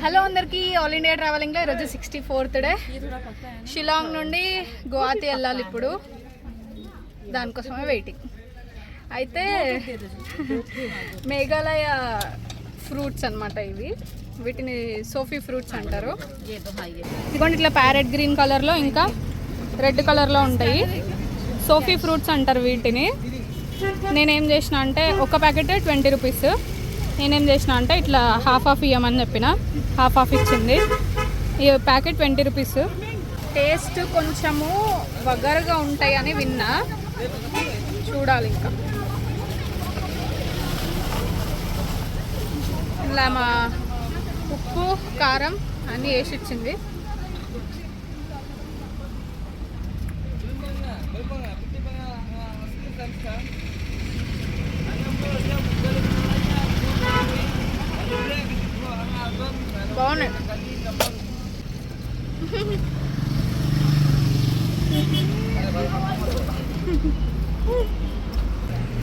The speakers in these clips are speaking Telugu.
హలో అందరికీ, ఆల్ ఇండియా ట్రావెలింగ్లో ఈరోజు 64th డే. షిలాంగ్ నుండి గువాహతి వెళ్ళాలి. ఇప్పుడు దానికోసమే వెయిటింగ్. అయితే మేఘాలయ ఫ్రూట్స్ అన్నమాట ఇవి. వీటిని సోఫీ ఫ్రూట్స్ అంటారు. ఇదిగోండి ఇట్లా ప్యారెట్ గ్రీన్ కలర్లో ఇంకా రెడ్ కలర్లో ఉంటాయి. సోఫీ ఫ్రూట్స్ అంటారు వీటిని. నేనేం చేసిన అంటే ఒక ప్యాకెట్ 20 రూపీస్. నేనేం చేసిన అంటే ఇట్లా హాఫ్ ఇవ్వమని చెప్పిన, హాఫ్ ఇచ్చింది. ఈ ప్యాకెట్ 20 రూపీస్. టేస్ట్ కొంచెము వగరుగా ఉంటాయి అని విన్నా, చూడాలి. ఇంకా ఇలా మా ఉప్పు కారం అన్నీ వేసి ఇచ్చింది. బాగున్నాయి.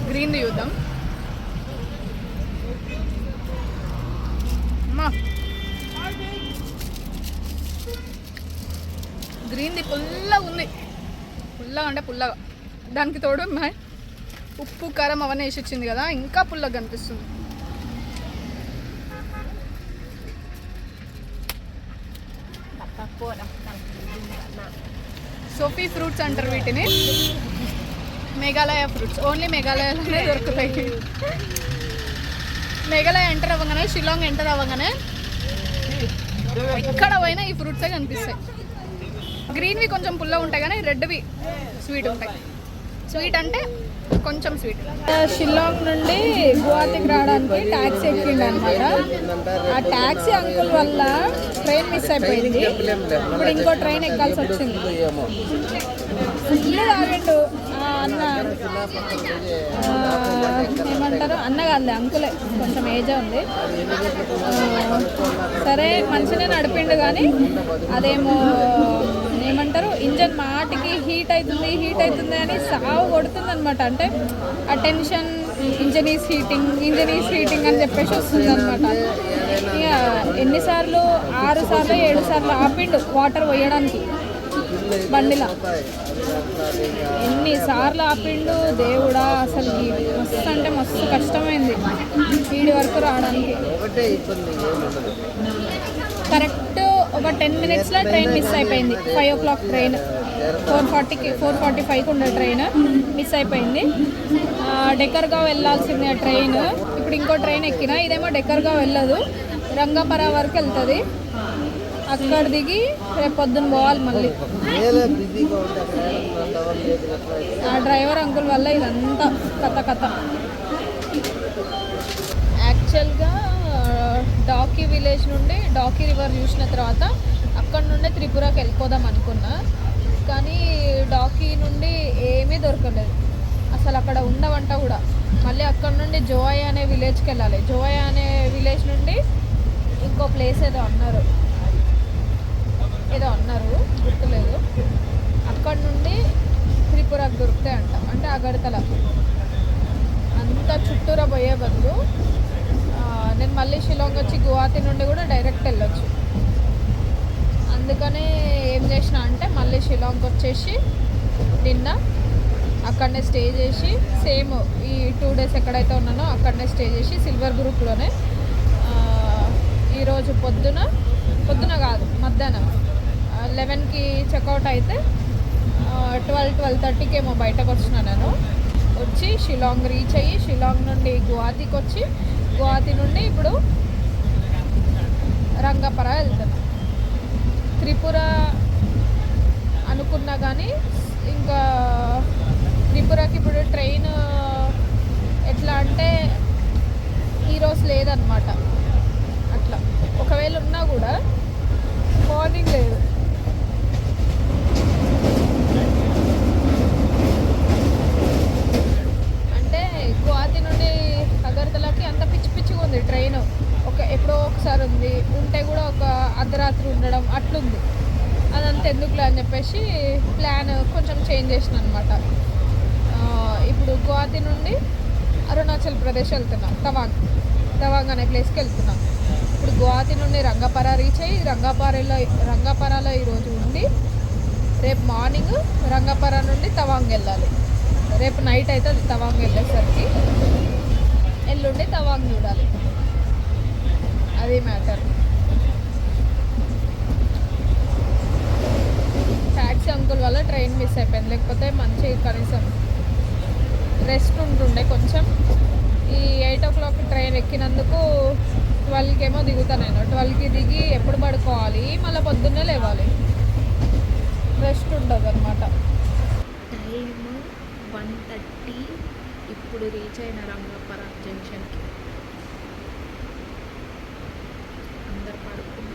గ్రీన్ది చూద్దాం. అమ్మా, గ్రీన్ది పుల్లగా ఉంది. పుల్లగా అంటే పుల్లగా. దానికి తోడు ఉప్పు కారం అవన్నీ వేసి ఇచ్చింది కదా, ఇంకా పుల్లగా కనిపిస్తుంది. సోఫీ ఫ్రూట్స్ అంటారు వీటిని. మేఘాలయ ఫ్రూట్స్ ఓన్లీ మేఘాలయలోనే దొరుకుతాయి. మేఘాలయ ఎంటర్ అవ్వగానే, షిలాంగ్ ఎంటర్ అవ్వగానే ఎక్కడ పోయినా ఈ ఫ్రూట్సే కనిపిస్తాయి. గ్రీన్వి కొంచెం పుల్లగా ఉంటాయి కానీ రెడ్వి స్వీట్ ఉంటాయి. స్వీట్ అంటే కొంచెం స్వీట్. షిల్లాంగ్ నుండి గువాహతికి రావడానికి ట్యాక్సీ ఎక్కిండు అనమాట. ఆ ట్యాక్సీ అంకుల్ వల్ల ట్రైన్ మిస్ అయిపోయింది. ఇప్పుడు ఇంకో ట్రైన్ ఎక్కాల్సి వచ్చింది. ఫుల్ తాగిండు అన్న. ఏమంటారు, అన్న కాదులే, అంకులే, కొంచెం ఏజ్ ఉంది. సరే మంచిగా నడిపిండు కానీ అదేమో ఏమంటారు, ఇంజన్ మాటికి హీట్ అవుతుంది అని సాగు కొడుతుంది అనమాట. అంటే ఆ టెన్షన్, ఇంజన్ ఈజ్ హీటింగ్ అని చెప్పేసి వస్తుంది అనమాట. ఇక ఎన్నిసార్లు 6 సార్లు 7 సార్లు ఆపిండు వాటర్ పోయడానికి బండిలో. ఎన్నిసార్లు ఆపిండు దేవుడా. అసలు మస్తు అంటే మస్తు కష్టమైంది వీడి వరకు రావడానికి. కరెక్ట్ ఒక 10 minutesలో ట్రైన్ మిస్ అయిపోయింది. 5 o'clock ట్రైన్, 4:45కి ఉండే ట్రైన్ మిస్ అయిపోయింది. డెక్కర్గావ్ వెళ్ళాల్సిందే ట్రైన్. ఇప్పుడు ఇంకో ట్రైన్ ఎక్కిన, ఇదేమో డెక్కర్గావ్ వెళ్ళదు, రంగాపర వరకు వెళ్తుంది. అక్కడ దిగి రేపు పొద్దున్న పోవాలి మళ్ళీ. ఆ డ్రైవర్ అంకుల్ వల్ల ఇదంతా కథ. యాక్చువల్గా డాకీ విలేజ్ నుండి డాకీ రివర్ చూసిన తర్వాత అక్కడ నుండే త్రిపురకి వెళ్ళిపోదాం అనుకున్నా. కానీ డాకీ నుండి ఏమీ దొరకలేదు అసలు, అక్కడ ఉండవంట కూడా. మళ్ళీ అక్కడ నుండి జోయ్ అనే విలేజ్కి వెళ్ళాలి. జోయ్ అనే విలేజ్ నుండి ఇంకో ప్లేస్ ఏదో అన్నారు గుర్తులేదు. అక్కడ నుండి త్రిపురకు దొరుకుతాయంట. అంటే అగర్తల అంతా చుట్టూరా పోయే బదులు నేను మళ్ళీ షిలాంగ్ వచ్చి గువాహతి నుండి కూడా డైరెక్ట్ వెళ్ళొచ్చు. అందుకనే ఏం చేసిన అంటే మళ్ళీ షిలాంగ్ వచ్చేసి నిన్న అక్కడనే స్టే చేసి, సేమ్ ఈ 2 days ఎక్కడైతే ఉన్నానో అక్కడనే స్టే చేసి సిల్వర్ గ్రూప్లోనే ఈరోజు పొద్దున కాదు మధ్యాహ్నం 11కి చెక్అవుట్ అయితే 12:30కి ఏమో బయటకు వచ్చిన. నేను వచ్చి షిలాంగ్ రీచ్ అయ్యి షిలాంగ్ నుండి గువాహతికి వచ్చి గువాహతి నుండి ఇప్పుడు రంగాపర వెళ్తున్నా. త్రిపుర అనుకున్నా కానీ ఇంకా త్రిపురకి ఇప్పుడు ట్రైన్ ఎట్లా అంటే ఈరోజు లేదన్నమాట. అట్లా ఒకవేళ ఉన్నా కూడా మార్నింగ్ లేదు. అంటే గువాహతి నుండి అగర్తలకి అంత పిచ్చిగా ఉంది ట్రైన్. ఎప్పుడో ఒకసారి ఉంటే కూడా ఒక అర్ధరాత్రి ఉండడం అట్లుంది. అదంతా ఎందుకులే అని చెప్పేసి ప్లాన్ కొంచెం చేంజ్ చేసిన అనమాట. ఇప్పుడు గువాహతి నుండి అరుణాచల్ ప్రదేశ్ వెళ్తున్నా. తవాంగ్ అనే ప్లేస్కి వెళ్తున్నా. ఇప్పుడు గువాహతి నుండి రంగపరా రీచ్ అయ్యి రంగపరాలో ఈరోజు ఉండి రేపు మార్నింగ్ రంగపరా నుండి తవాంగ్ వెళ్ళాలి. రేపు నైట్ అయితే అది తవాంగ్ వెళ్ళేసరికి ఎల్లుండి తవాంగ్ చూడాలి. అది మ్యాటర్. ట్యాక్సీ అంకుల్ వల్ల ట్రైన్ మిస్ అయిపోయింది, లేకపోతే మంచి కనీసం రెస్ట్ ఉంటుండే కొంచెం. ఈ 8 o'clock ట్రైన్ ఎక్కినందుకు 12కి ఏమో దిగుతాను నేను. 12కి దిగి ఎప్పుడు పడుకోవాలి, మళ్ళీ పొద్దున్నే లేవాలి, రెస్ట్ ఉండదు అనమాట. టైమ్ 1:30. ఇప్పుడు రీచ్ అయిన రంగపరా జంక్షన్కి. అందరు పడుకున్నారు.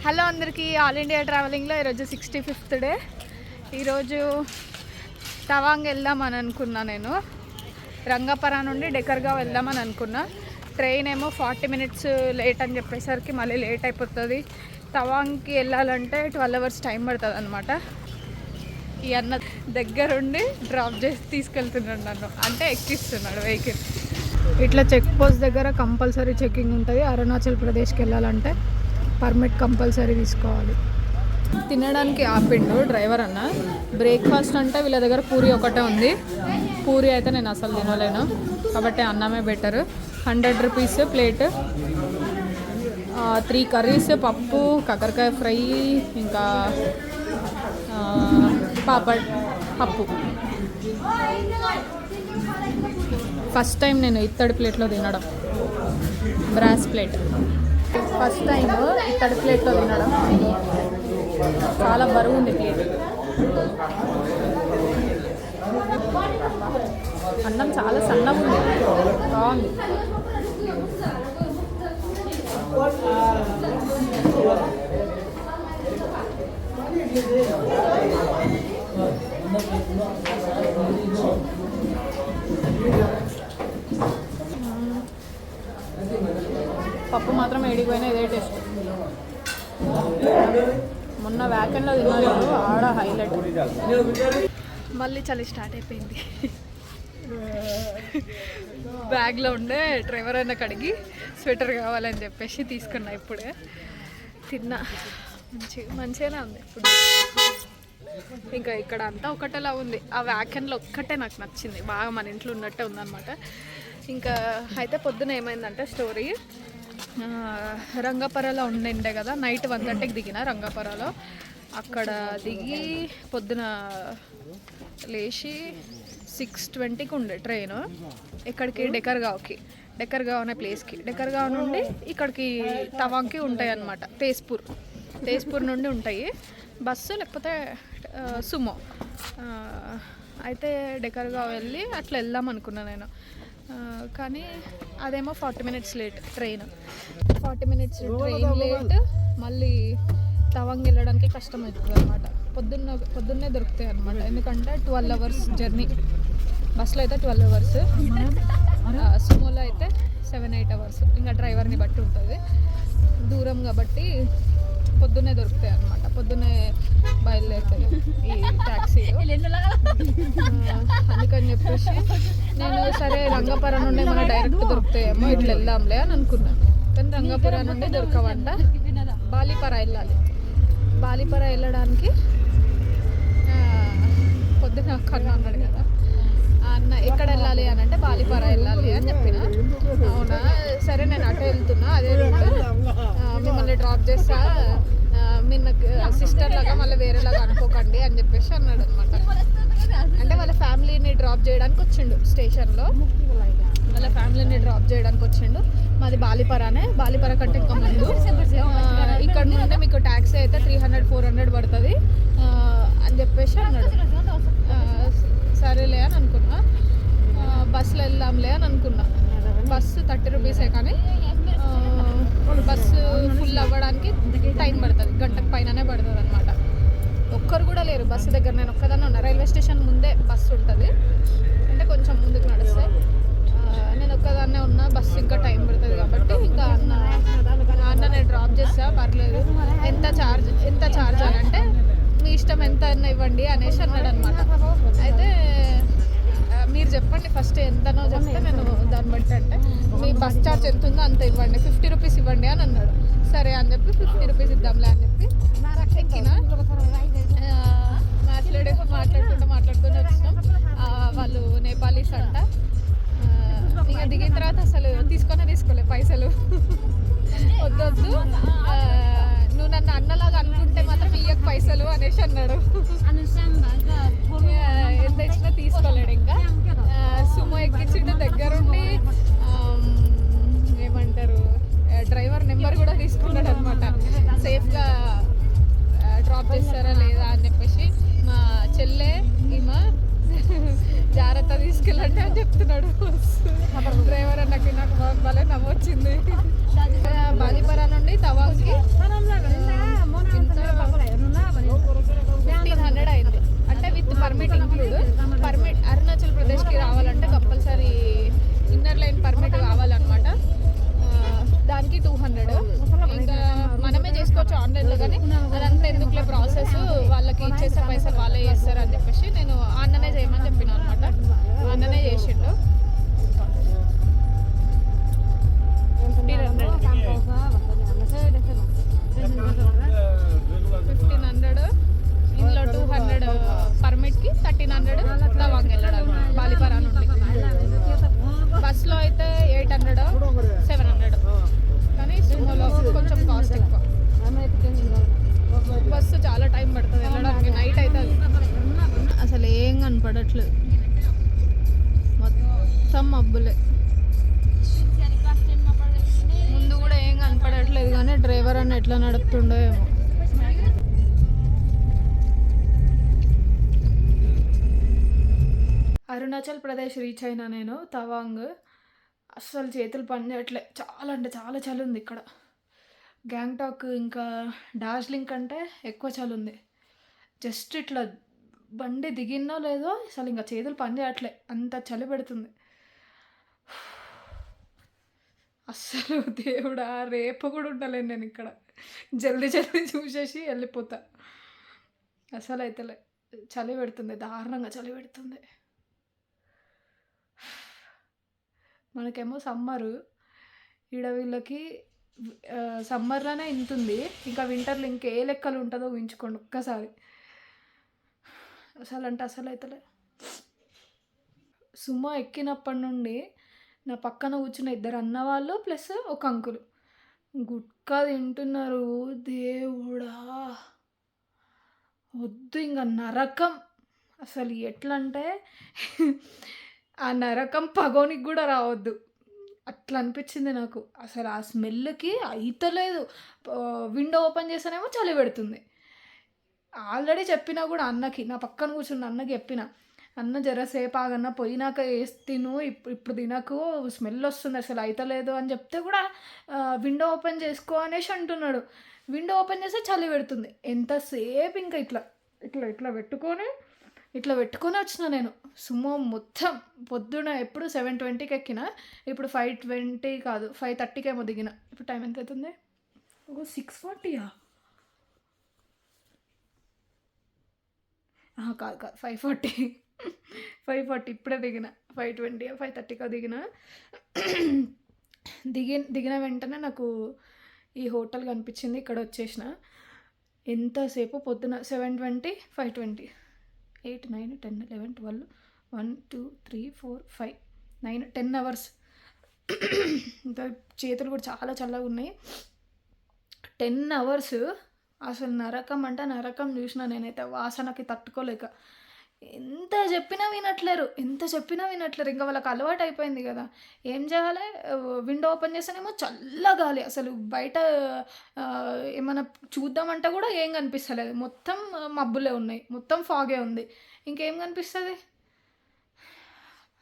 హలో అందరికీ, ఆల్ ఇండియా ట్రావెలింగ్లో ఈరోజు 65th డే. ఈరోజు తవాంగ్ వెళ్దామని అనుకున్నా. నేను రంగపరా నుండి డెకర్గా వెళ్దామని అనుకున్నా. ట్రైన్ ఏమో 40 minutes లేట్ అని చెప్పేసరికి మళ్ళీ లేట్ అయిపోతుంది. తవాంగ్కి వెళ్ళాలంటే 12 hours టైం పడుతుంది అనమాట. ఈ అన్న దగ్గరుండి డ్రాప్ చేసి తీసుకెళ్తున్నాడు నన్ను, అంటే ఎక్కిస్తున్నాడు వెహికల్. ఇట్లా చెక్ పోస్ట్ దగ్గర కంపల్సరీ చెకింగ్ ఉంటుంది. అరుణాచల్ ప్రదేశ్కి వెళ్ళాలంటే పర్మిట్ కంపల్సరీ తీసుకోవాలి. తినడానికి ఆపిండు డ్రైవర్ అన్న. బ్రేక్ఫాస్ట్ అంటే వీళ్ళ దగ్గర పూరి ఒకటే ఉంది. పూరి అయితే నేను అసలు తినలేను, కాబట్టి అన్నమే బెటర్. 100 rupees plate. 3 curries, పప్పు, కాకరకాయ ఫ్రై, ఇంకా పాపడ్, పప్పు. ఫస్ట్ టైం నేను ఇత్తడి ప్లేట్లో తినడం, బ్రాస్ ప్లేట్. ఫస్ట్ టైం ఇత్తడి ప్లేట్లో తినడం. చాలా బరువు ఉంది ప్లేట్. అన్నం చాలా సన్నగా ఉంది, బాగుంది. పప్పు మాత్రం ఏడిపోయినా ఇదే టేస్ట్. మొన్న వ్యాకెన్లో తిన్నాను, ఆడ హైలైట్. మళ్ళీ చలి స్టార్ట్ అయిపోయింది. బ్యాగ్లో ఉండే డ్రైవర్ అయినా కడిగి స్వెటర్ కావాలని చెప్పేసి తీసుకున్నా. ఇప్పుడే తిన్నా, మంచిగానే ఉంది ఇప్పుడు. ఇంకా ఇక్కడ అంతా ఒకటేలా ఉంది. ఆ వ్యాకెన్లో ఒక్కటే నాకు నచ్చింది బాగా, మన ఇంట్లో ఉన్నట్టే ఉందన్నమాట. ఇంకా అయితే పొద్దున ఏమైందంటే స్టోరీ, రంగపరాలో ఉండే కదా, నైట్ 1:30కి దిగిన రంగపరాలో. అక్కడ దిగి పొద్దున లేచి 6:20కి ఉండే ట్రైన్. ఎక్కడికి? డెకర్గావ్కి. డెకర్గావ్ అనే ప్లేస్కి. డెకర్గావ్ నుండి ఇక్కడికి తవాంగ్కి ఉంటాయి అన్నమాట. తేజ్పూర్ నుండి ఉంటాయి బస్సు, లేకపోతే సుమో. అయితే డెకర్గావ్ వెళ్ళి అట్లా వెళ్దాం అనుకున్నాను నేను. కానీ అదేమో 40 minutes late train. 40 minutes train late. మళ్ళీ తవాంగ్ వెళ్ళడానికి కష్టం అవుతుంది అనమాట. పొద్దున్నే దొరుకుతాయి అనమాట, ఎందుకంటే 12 hours జర్నీ. బస్సులో అయితే 12 hours, సుమోలో అయితే 7-8 hours. ఇంకా డ్రైవర్ని బట్టి ఉంటుంది, దూరం కాబట్టి పొద్దున్నే దొరుకుతాయి అనమాట. పొద్దున్నే బయలుదేరుతాయి ఈ ట్యాక్సీలో. అందుకని చెప్పేసి నేను సరే రంగపరా నుండి మన డైరెక్ట్ దొరుకుతాయేమో, ఇట్లా వెళ్దాంలే అని అనుకున్నాను. కానీ రంగపరా నుండి దొరకవంట. బాలిపరా వెళ్ళాలి. బాలిపరా వెళ్ళడానికి పొద్దున కన్నా అన్నాడు కదా అన్న, ఎక్కడ వెళ్ళాలి అని అంటే బాలిపరా వెళ్ళాలి అని చెప్పిన. అవునా, సరే నేను అటు వెళ్తున్నా, అదే రూట్, మిమ్మల్ని డ్రాప్ చేస్తా, మీ సిస్టర్ లాగా మళ్ళీ వేరేలాగా అనుకోకండి అని చెప్పేసి అన్నాడు అనమాట. అంటే వాళ్ళ ఫ్యామిలీని డ్రాప్ చేయడానికి వచ్చిండు స్టేషన్లో. వాళ్ళ ఫ్యామిలీని డ్రాప్ చేయడానికి వచ్చిండు. మాది బాలిపరానే, బాలిపరా కంటే ఇంకా ముందు. ఇక్కడ నుండి మీకు ట్యాక్సీ అయితే 300-400 పడుతుంది అని చెప్పేసి అన్నాడు. సరేలే అని అనుకున్నా. బస్సులో వెళ్దాంలే అని అనుకున్నా. బస్సు 30 rupees కానీ బస్సు ఫుల్ అవ్వడానికి టైం పడుతుంది, గంటకు పైననే పడుతుంది అనమాట. ఒక్కరు కూడా లేరు బస్సు దగ్గర. నేను ఒక్కదాన్ని ఉన్నా. రైల్వే స్టేషన్ ముందే బస్సు ఉంటుంది, అంటే కొంచెం ముందుకు నడిస్తే. నేను ఒక్కదాన్నే ఉన్నా. బస్సు ఇంకా టైం పడుతుంది కాబట్టి ఇంకా అన్న నేను డ్రాప్ చేస్తా, పర్లేదు, ఎంత ఛార్జ్ అని అంటే మీ ఇష్టం ఎంత అన్న ఇవ్వండి అనేసి అన్నాడు అనమాట. అయితే మీరు చెప్పండి ఫస్ట్ ఎంతనో చెప్తే నేను దాన్ని బట్టి, అంటే మీ బస్ ఛార్జ్ ఎంత ఉందో అంత ఇవ్వండి, 50 రూపీస్ ఇవ్వండి అని అన్నాడు. సరే అని చెప్పి 50 రూపీస్ ఇద్దాంలే అని చెప్పి ఎక్కిన. మాట్లాడుకుంటూ వచ్చినాం. వాళ్ళు నేపాలీస్ అంట. ఇంకా దిగిన తర్వాత అసలు తీసుకోలే పైసలు. వద్దొద్దు, నువ్వు నన్ను అన్నలాగా అనుకుంటే మాత్రం ఇయ్యక పైసలు అనేసి అన్నాడు. ఎంత ఇచ్చినా తీసుకోలేడు. ఇంకా సుమో ఎక్కించిండు దగ్గరుండి. ఏమంటారు, డ్రైవర్ నెంబర్ కూడా తీసుకున్నాడు అనమాట. సేఫ్గా డ్రాప్ చేస్తారా లేదా అని చెప్పేసి. మా చెల్లె ఈమె జాగ్రత్త తీసుకెళ్ళండి అని చెప్తున్నాడు డ్రైవర్. నాకు భలే నవ్వొచ్చింది. బాలిపరా నుండి తవాంగ్కి 1500 అయింది, అంటే with permit include. Permit Arunachal ప్రదేశ్కి రావాలంటే కంపల్సరీ ఇన్నర్ లైన్ పర్మిట్ కావాలన్నమాట. దానికి 200. ఇంకా మనమే చేసుకోవచ్చు ఆన్లైన్లో, కానీ అదంతా ఎందుకులే ప్రాసెస్, వాళ్ళకి ఇచ్చేసే పైసలు వాళ్ళే చేస్తారు అని చెప్పేసి నేను అన్ననే చేయమని చెప్పిన అనమాట. అన్ననే చేసిండు. 1500 ఇందులో 200 పర్మిట్కి, 1300 తవాంగ్ వెళ్ళడం బాలిపరా నుండి. బస్లో అయితే 800 700, కానీ సుమోలో కొంచెం కాస్ట్ ఎక్కువ. బస్సు చాలా టైం పడుతుంది వెళ్ళడానికి, నైట్ అవుతుంది. అసలు ఏం కనపడట్లేదు, మొత్తం మబ్బులే. ముందు కూడా ఏం కనపడట్లేదు, కానీ డ్రైవర్ అన్న ఎట్లా నడుపుతుండో ఏమో. అరుణాచల్ ప్రదేశ్ రీచ్ అయినా నేను. తవాంగ్ అస్సలు చేతులు పని చేయట్లే, చాలా అంటే చాలా చలి ఉంది ఇక్కడ. గ్యాంగ్టాక్ ఇంకా డార్జిలింగ్ కంటే ఎక్కువ చలి ఉంది. జస్ట్ ఇట్లా బండి దిగినో లేదో అసలు ఇంకా చేతులు పని చేయట్లే, అంత చలి పెడుతుంది. అస్సలు దేవుడా, రేపు కూడా ఉండలేను నేను ఇక్కడ. జల్దీ చూసేసి వెళ్ళిపోతా. అసలు అయితేలే, చలి పెడుతుంది, దారుణంగా చలి పెడుతుంది. మనకేమో సమ్మరు, ఈడ వీళ్ళకి సమ్మర్లోనే ఇంత ఉంది, ఇంకా వింటర్లో ఇంకే లెక్కలు ఉంటుందో ఊహించుకోండి ఒక్కసారి. అసలు అంటే అసలు అయితలే. సుమో ఎక్కినప్పటి నుండి నా పక్కన కూర్చున్న 2 అన్నవాళ్ళు ప్లస్ ఒక అంకులు గుట్కా తింటున్నారు. దేవుడా వద్దు, ఇంకా నరకం. అసలు ఎట్లా అంటే ఆ నరకం పగోనికి కూడా రావద్దు అట్లా అనిపించింది నాకు. అసలు ఆ స్మెల్కి అయితలేదు. విండో ఓపెన్ చేసానేమో చలి పెడుతుంది. ఆల్రెడీ చెప్పినా కూడా అన్నకి, నా పక్కన కూర్చున్న అన్నకి చెప్పిన, అన్న జరసేపు ఆగన్న పోయినాక వేసి తిను, ఇప్పుడు తినకు, స్మెల్ వస్తుంది, అసలు అయితలేదు అని చెప్తే కూడా విండో ఓపెన్ చేసుకో అనేసి అంటున్నాడు. విండో ఓపెన్ చేస్తే చలి పెడుతుంది. ఎంతసేపు ఇంకా ఇట్లా ఇట్లా ఇట్లా పెట్టుకొని వచ్చిన నేను. సుమో మొత్తం పొద్దున ఎప్పుడు 7:20కి ఎక్కిన, ఇప్పుడు 5:20 కాదు 5:30కి ఏమో దిగిన. ఇప్పుడు టైం ఎంత అవుతుంది? 6:40యా? కాదు 5:40 ఇప్పుడే దిగిన. 5:20 5:30కి దిగిన. దిగిన వెంటనే నాకు ఈ హోటల్ కనిపించింది, ఇక్కడ వచ్చేసిన. ఎంతసేపు పొద్దున 7:20 5:20 8 9 10 11 12 1 2 3 4 5 9 10 అవర్స్. ఇంకా చేతులు కూడా చాలా చల్లగా ఉన్నాయి. 10 అవర్స్ అసలు నరకం అంటే నరకం చూసిన నేనైతే. వాసనకి తట్టుకోలేక ఎంత చెప్పినా వినట్లేరు. ఇంకా వాళ్ళకి అలవాటు అయిపోయింది కదా, ఏం చేయాలి? విండో ఓపెన్ చేస్తేనేమో చల్లగాలి, అసలు బయట ఏమైనా చూద్దామంటే కూడా ఏం కనిపిస్తలేదు, మొత్తం మబ్బులే ఉన్నాయి, మొత్తం ఫాగే ఉంది, ఇంకేం కనిపిస్తుంది?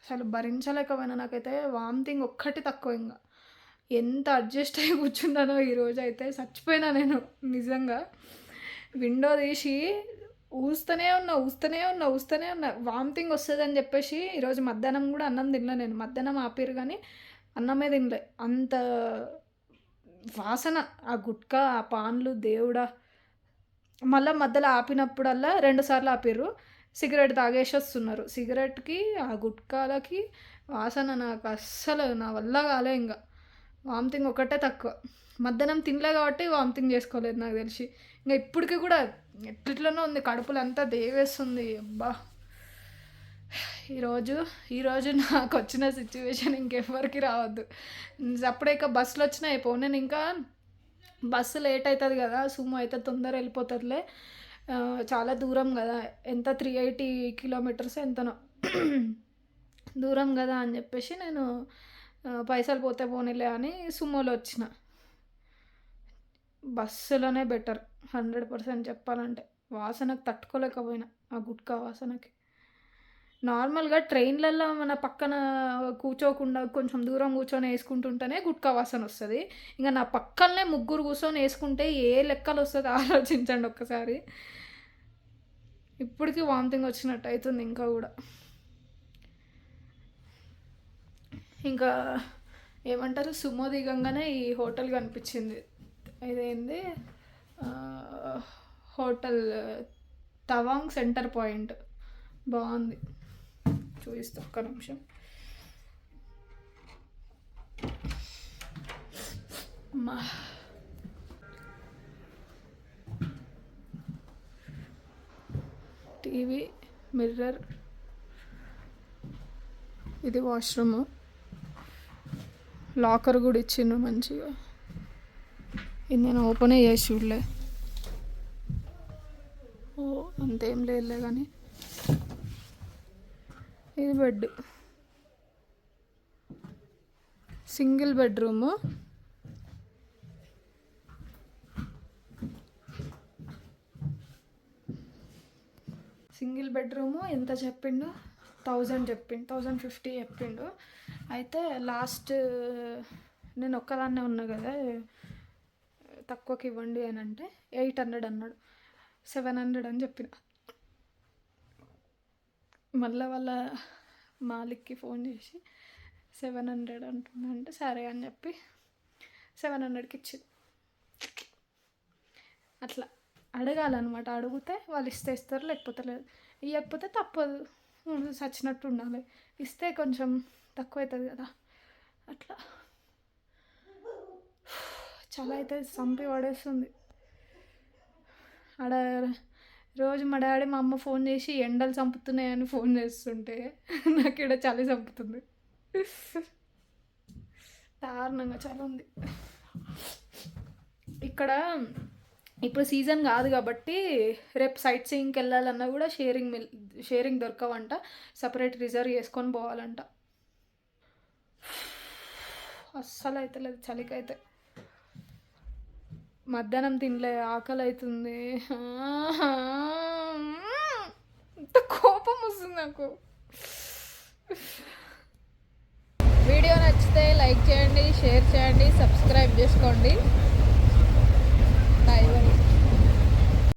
అసలు భరించలేకపోయినా. నాకైతే వామిటింగ్ ఒక్కటి తక్కువ. ఇంకా ఎంత అడ్జస్ట్ అయ్యి కూర్చున్నానో ఈరోజు అయితే చచ్చిపోయినా నేను నిజంగా. విండో తీసి ఊస్తూనే ఉన్నా వామిటింగ్ వస్తుంది అని చెప్పేసి ఈరోజు మధ్యాహ్నం కూడా అన్నం తినలే. నేను మధ్యాహ్నం ఆపిరు కానీ అన్నమే తినలే. అంత వాసన ఆ గుట్కా ఆ పాన్లు దేవుడా. మళ్ళీ మధ్యలో ఆపినప్పుడల్లా 2 సార్లు ఆపిర్రు. సిగరెట్ తాగేసి వస్తున్నారు. సిగరెట్కి ఆ గుట్కాలకి వాసన నాకు అస్సలు నా వల్ల కాలే. ఇంకా వామిటింగ్ ఒకటే తక్కువ. మధ్యాహ్నం తినలే కాబట్టి వామిటింగ్ చేసుకోలేదు నాకు తెలిసి. ఇంకా ఇప్పటికి కూడా ఎట్లనే ఉంది, కడుపులో అంతా దేవేస్తుంది. అబ్బా ఈరోజు నాకు వచ్చిన సిచ్యువేషన్ ఇంకెవ్వరికి రావద్దు. అప్పుడే ఇక బస్సులు వచ్చినాయి నేను ఇంకా బస్సు లేట్ అవుతుంది కదా, సుమో అయితే తొందర వెళ్ళిపోతుందిలే, చాలా దూరం కదా, ఎంత 380 కిలోమీటర్స్ ఎంతనో దూరం కదా అని చెప్పేసి నేను పైసలు పోతే పోనీలే అని సుమోలో వచ్చిన. బస్సులోనే బెటర్ 100% చెప్పాలంటే. వాసనకు తట్టుకోలేకపోయినా ఆ గుట్కా వాసనకి. నార్మల్గా ట్రైన్లలో మన పక్కన కూర్చోకుండా కొంచెం దూరం కూర్చొని వేసుకుంటుంటేనే గుట్కా వాసన వస్తుంది. ఇంకా నా పక్కనే 3 కూర్చొని వేసుకుంటే ఏ లెక్కలు వస్తుందో ఆలోచించండి ఒక్కసారి. ఇప్పటికీ వామిటింగ్ వచ్చినట్టు అవుతుంది ఇంకా కూడా. ఇంకా ఏమంటారు, సుమో దిగంగానే ఈ హోటల్ కనిపించింది. ఇదేంది హోటల్ తవాంగ్ సెంటర్ పాయింట్. బాగుంది, చూపిస్తా ఒక్క నిమిషం. టీవీ, మిర్రర్, ఇది వాష్రూమ్, లాకర్ కూడా ఇచ్చిండ్రు మంచిగా. ఇది నేను ఓపెన్ చేసి చూడలే. ఓ అంతేం లేదులే కానీ. ఇది bed, single bedroom. Single bedroom ఎంత చెప్పిండు, 1000 చెప్పిండు, 1050 చెప్పిండు. అయితే లాస్ట్ నేను ఒక్కదాన్నే ఉన్నా కదా, తక్కువకి ఇవ్వండి అని అంటే 800 అన్నాడు. 700 అని చెప్పిన. మళ్ళీ వాళ్ళ మాలిక్కి ఫోన్ చేసి 700 అంటుందంటే సరే అని చెప్పి 700కి ఇచ్చింది. అట్లా అడగాలన్నమాట. అడిగితే వాళ్ళు ఇస్తారు, లేకపోతే లేదు. ఇవ్వకపోతే తప్పదు, చచ్చినట్టు ఉండాలి. ఇస్తే కొంచెం తక్కువ అవుతుంది కదా. అట్లా చాలా అయితే చంపి పడేస్తుంది. ఆడ రోజు మా డాడీ మా అమ్మ ఫోన్ చేసి ఎండలు చంపుతున్నాయని ఫోన్ చేస్తుంటే నాకు ఇక్కడ చలి చంపుతుంది. దారుణంగా చాలా ఉంది ఇక్కడ. ఇప్పుడు సీజన్ కాదు కాబట్టి రేపు సైట్ సీయింగ్కి వెళ్ళాలన్నా కూడా షేరింగ్ దొరకవంట, సపరేట్ రిజర్వ్ చేసుకొని పోవాలంట. అస్సలు అయితే లేదు చలికైతే. మధ్యాహ్నం తినలే, ఆకలి అవుతుంది. ఎంత కోపం వస్తుంది నాకు. వీడియో నచ్చితే లైక్ చేయండి, షేర్ చేయండి, సబ్స్క్రైబ్ చేసుకోండి. బాయ్.